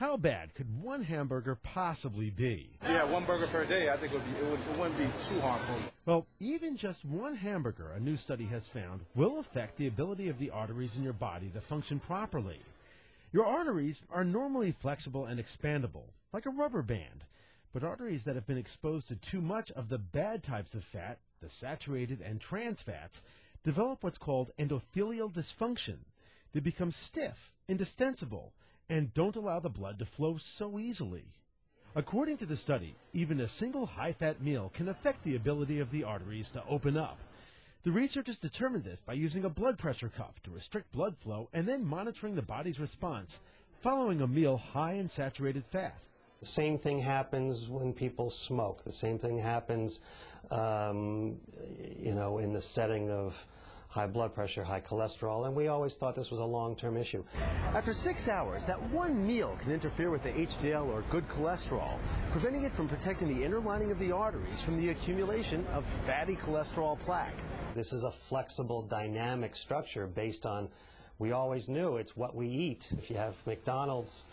How bad could one hamburger possibly be? Yeah, one burger per day, I think it wouldn't be too harmful. Well, even just one hamburger, a new study has found, will affect the ability of the arteries in your body to function properly. Your arteries are normally flexible and expandable, like a rubber band. But arteries that have been exposed to too much of the bad types of fat, the saturated and trans fats, develop what's called endothelial dysfunction. They become stiff, indistensible, and don't allow the blood to flow so easily. According to the study, even a single high-fat meal can affect the ability of the arteries to open up. The researchers determined this by using a blood pressure cuff to restrict blood flow and then monitoring the body's response following a meal high in saturated fat. The same thing happens when people smoke. The same thing happens, in the setting of high blood pressure, high cholesterol, and we always thought this was a long-term issue. After 6 hours, that one meal can interfere with the HDL or good cholesterol, preventing it from protecting the inner lining of the arteries from the accumulation of fatty cholesterol plaque. This is a flexible, dynamic structure based on, we always knew it's what we eat. If you have McDonald's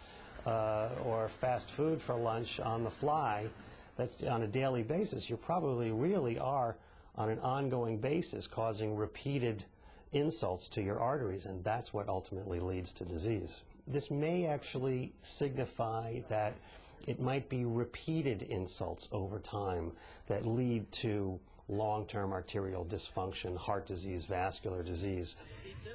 or fast food for lunch on the fly, that on a daily basis, you probably really are on an ongoing basis causing repeated insults to your arteries, and that's what ultimately leads to disease. This may actually signify that it might be repeated insults over time that lead to long-term arterial dysfunction, heart disease, vascular disease.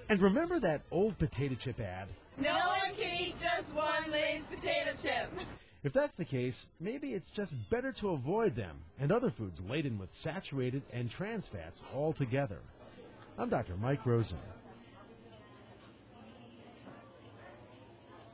And remember that old potato chip ad? No one can eat just one Lay's potato chip. If that's the case, maybe it's just better to avoid them and other foods laden with saturated and trans fats altogether. I'm Dr. Mike Rosen.